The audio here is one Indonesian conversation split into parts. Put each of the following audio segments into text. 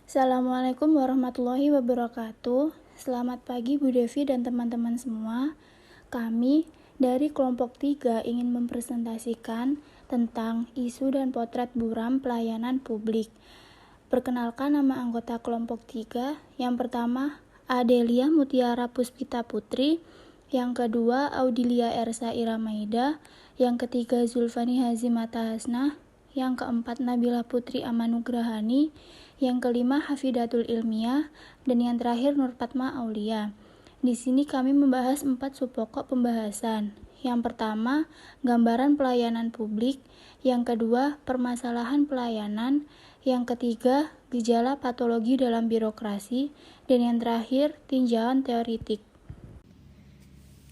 Assalamualaikum warahmatullahi wabarakatuh. Selamat pagi Bu Devi dan teman-teman semua. Kami dari kelompok 3 ingin mempresentasikan tentang isu dan potret buram pelayanan publik. Perkenalkan nama anggota kelompok 3. Yang pertama, Adelia Mutiara Puspita Putri. Yang kedua, Audilia Ersa Iramaida. Yang ketiga, Zulfani Hazimata Hasnah. Yang keempat, Nabila Putri Amanugrahani. Yang kelima, Hafidatul Ilmiah. Dan yang terakhir, Nurfatma Aulia. Di sini kami membahas 4 subpokok pembahasan. Yang pertama, gambaran pelayanan publik. Yang kedua, permasalahan pelayanan. Yang ketiga, gejala patologi dalam birokrasi. Dan yang terakhir, tinjauan teoritik.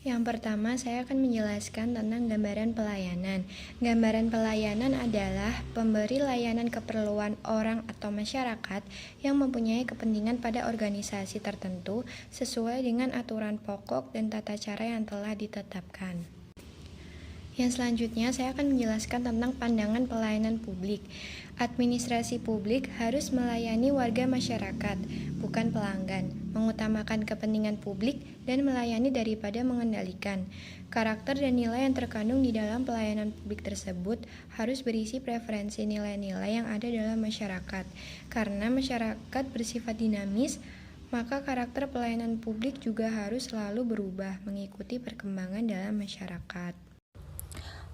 Yang pertama, saya akan menjelaskan tentang gambaran pelayanan. Gambaran pelayanan adalah pemberi layanan keperluan orang atau masyarakat yang mempunyai kepentingan pada organisasi tertentu sesuai dengan aturan pokok dan tata cara yang telah ditetapkan. Yang selanjutnya, saya akan menjelaskan tentang pandangan pelayanan publik. Administrasi publik harus melayani warga masyarakat, bukan pelanggan, mengutamakan kepentingan publik, dan melayani daripada mengendalikan. Karakter dan nilai yang terkandung di dalam pelayanan publik tersebut harus berisi preferensi nilai-nilai yang ada dalam masyarakat. Karena masyarakat bersifat dinamis, maka karakter pelayanan publik juga harus selalu berubah mengikuti perkembangan dalam masyarakat.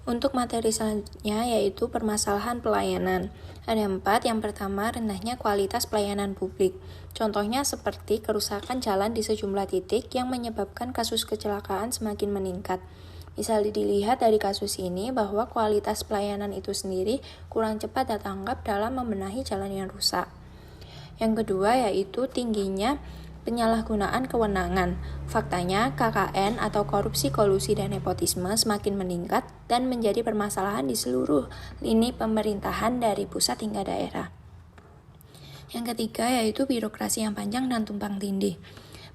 Untuk materi selanjutnya yaitu permasalahan pelayanan. Ada 4. Yang pertama, rendahnya kualitas pelayanan publik. Contohnya seperti kerusakan jalan di sejumlah titik yang menyebabkan kasus kecelakaan semakin meningkat. Bisa dilihat dari kasus ini bahwa kualitas pelayanan itu sendiri kurang cepat dan tanggap dalam membenahi jalan yang rusak. Yang kedua yaitu tingginya penyalahgunaan kewenangan. Faktanya, KKN atau korupsi, kolusi, dan nepotisme semakin meningkat dan menjadi permasalahan di seluruh lini pemerintahan dari pusat hingga daerah. Yang ketiga yaitu birokrasi yang panjang dan tumpang tindih.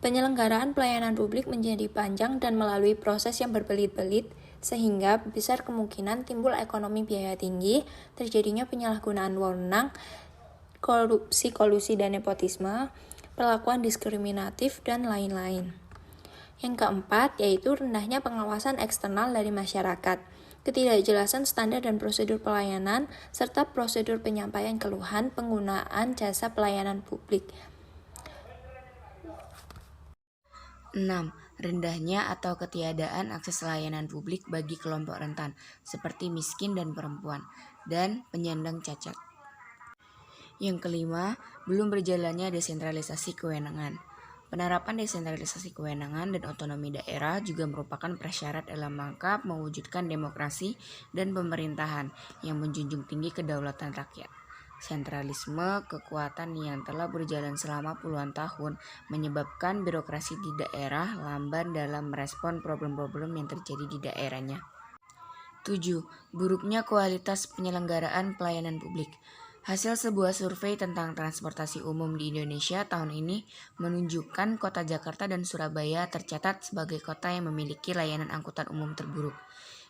Penyelenggaraan pelayanan publik menjadi panjang dan melalui proses yang berbelit-belit sehingga besar kemungkinan timbul ekonomi biaya tinggi, terjadinya penyalahgunaan wewenang, korupsi, kolusi, dan nepotisme, perlakuan diskriminatif, dan lain-lain. Yang keempat, yaitu rendahnya pengawasan eksternal dari masyarakat, ketidakjelasan standar dan prosedur pelayanan, serta prosedur penyampaian keluhan penggunaan jasa pelayanan publik. 6. Rendahnya atau ketiadaan akses layanan publik bagi kelompok rentan, seperti miskin dan perempuan, dan penyandang cacat. Yang kelima, belum berjalannya desentralisasi kewenangan. Penerapan desentralisasi kewenangan dan otonomi daerah juga merupakan prasyarat dalam rangka mewujudkan demokrasi dan pemerintahan yang menjunjung tinggi kedaulatan rakyat. Sentralisme kekuatan yang telah berjalan selama puluhan tahun menyebabkan birokrasi di daerah lamban dalam merespon problem-problem yang terjadi di daerahnya. 7. Buruknya kualitas penyelenggaraan pelayanan publik. Hasil sebuah survei tentang transportasi umum di Indonesia tahun ini menunjukkan kota Jakarta dan Surabaya tercatat sebagai kota yang memiliki layanan angkutan umum terburuk.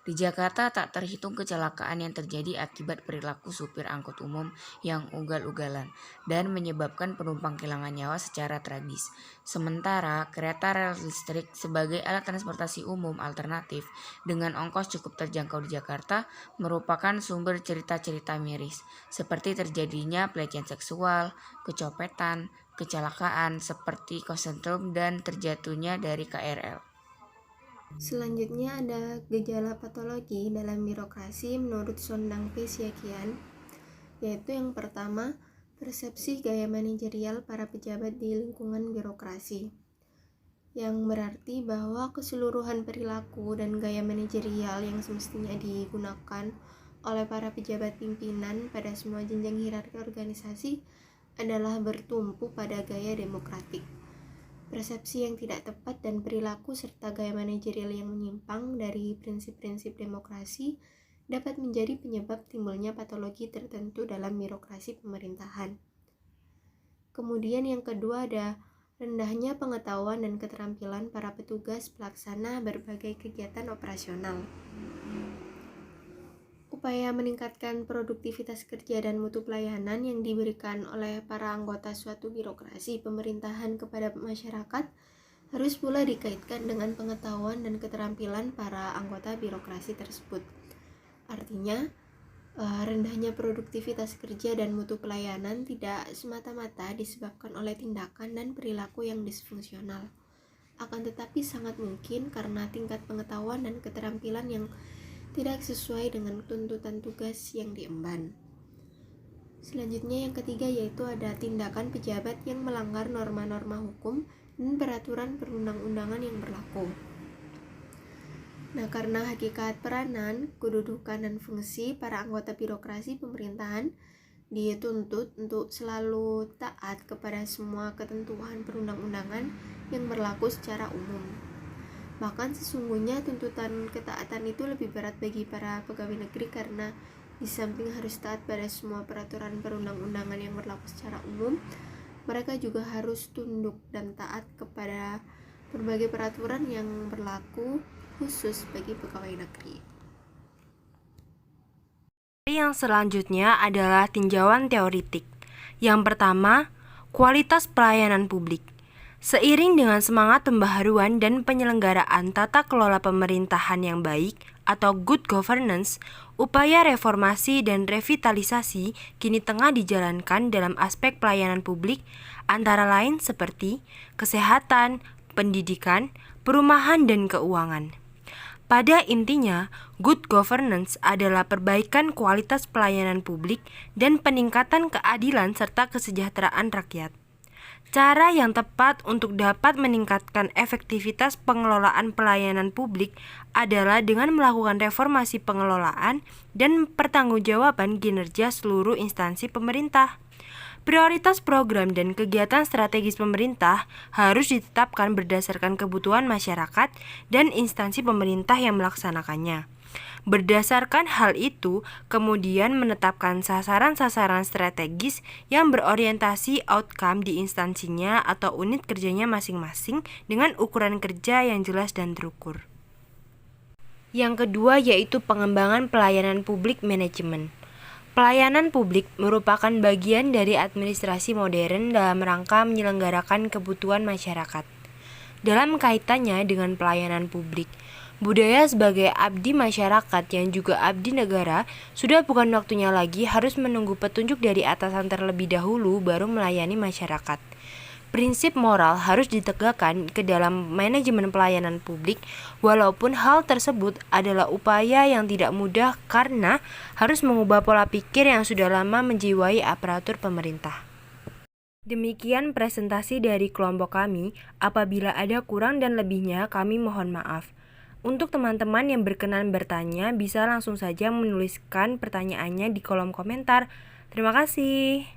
Di Jakarta tak terhitung kecelakaan yang terjadi akibat perilaku supir angkut umum yang ugal-ugalan dan menyebabkan penumpang kehilangan nyawa secara tragis. Sementara kereta rel listrik sebagai alat transportasi umum alternatif dengan ongkos cukup terjangkau di Jakarta merupakan sumber cerita-cerita miris, seperti terjadinya pelecehan seksual, kecopetan, kecelakaan seperti kosentrum dan terjatuhnya dari KRL. Selanjutnya ada gejala patologi dalam birokrasi menurut Sondang P. Siakian, yaitu yang pertama, persepsi gaya manajerial para pejabat di lingkungan birokrasi, yang berarti bahwa keseluruhan perilaku dan gaya manajerial yang semestinya digunakan oleh para pejabat pimpinan pada semua jenjang hierarki organisasi adalah bertumpu pada gaya demokratik. Persepsi yang tidak tepat dan perilaku serta gaya manajerial yang menyimpang dari prinsip-prinsip demokrasi dapat menjadi penyebab timbulnya patologi tertentu dalam birokrasi pemerintahan. Kemudian yang kedua ada rendahnya pengetahuan dan keterampilan para petugas pelaksana berbagai kegiatan operasional. upaya meningkatkan produktivitas kerja dan mutu pelayanan yang diberikan oleh para anggota suatu birokrasi pemerintahan kepada masyarakat harus pula dikaitkan dengan pengetahuan dan keterampilan para anggota birokrasi tersebut. Artinya, rendahnya produktivitas kerja dan mutu pelayanan tidak semata-mata disebabkan oleh tindakan dan perilaku yang disfungsional, akan tetapi sangat mungkin karena tingkat pengetahuan dan keterampilan yang tidak sesuai dengan tuntutan tugas yang diemban. Selanjutnya yang ketiga yaitu ada tindakan pejabat yang melanggar norma-norma hukum dan peraturan perundang-undangan yang berlaku. Nah, karena hakikat peranan, kedudukan, dan fungsi para anggota birokrasi pemerintahan dituntut untuk selalu taat kepada semua ketentuan perundang-undangan yang berlaku secara umum. Bahkan sesungguhnya tuntutan ketaatan itu lebih berat bagi para pegawai negeri karena di samping harus taat pada semua peraturan perundang-undangan yang berlaku secara umum, mereka juga harus tunduk dan taat kepada berbagai peraturan yang berlaku khusus bagi pegawai negeri. Yang selanjutnya adalah tinjauan teoritik. Yang pertama, kualitas pelayanan publik. Seiring dengan semangat pembaharuan dan penyelenggaraan tata kelola pemerintahan yang baik atau good governance, upaya reformasi dan revitalisasi kini tengah dijalankan dalam aspek pelayanan publik, antara lain seperti kesehatan, pendidikan, perumahan, dan keuangan. Pada intinya, good governance adalah perbaikan kualitas pelayanan publik dan peningkatan keadilan serta kesejahteraan rakyat. Cara yang tepat untuk dapat meningkatkan efektivitas pengelolaan pelayanan publik adalah dengan melakukan reformasi pengelolaan dan pertanggungjawaban kinerja seluruh instansi pemerintah. Prioritas program dan kegiatan strategis pemerintah harus ditetapkan berdasarkan kebutuhan masyarakat dan instansi pemerintah yang melaksanakannya. Berdasarkan hal itu, kemudian menetapkan sasaran-sasaran strategis yang berorientasi outcome di instansinya atau unit kerjanya masing-masing dengan ukuran kerja yang jelas dan terukur. Yang kedua yaitu pengembangan pelayanan publik manajemen. Pelayanan publik merupakan bagian dari administrasi modern dalam rangka menyelenggarakan kebutuhan masyarakat. Dalam kaitannya dengan pelayanan publik, budaya sebagai abdi masyarakat yang juga abdi negara sudah bukan waktunya lagi harus menunggu petunjuk dari atasan terlebih dahulu baru melayani masyarakat. Prinsip moral harus ditegakkan ke dalam manajemen pelayanan publik, walaupun hal tersebut adalah upaya yang tidak mudah karena harus mengubah pola pikir yang sudah lama menjiwai aparatur pemerintah. Demikian presentasi dari kelompok kami. Apabila ada kurang dan lebihnya, kami mohon maaf. Untuk teman-teman yang berkenan bertanya, bisa langsung saja menuliskan pertanyaannya di kolom komentar. Terima kasih.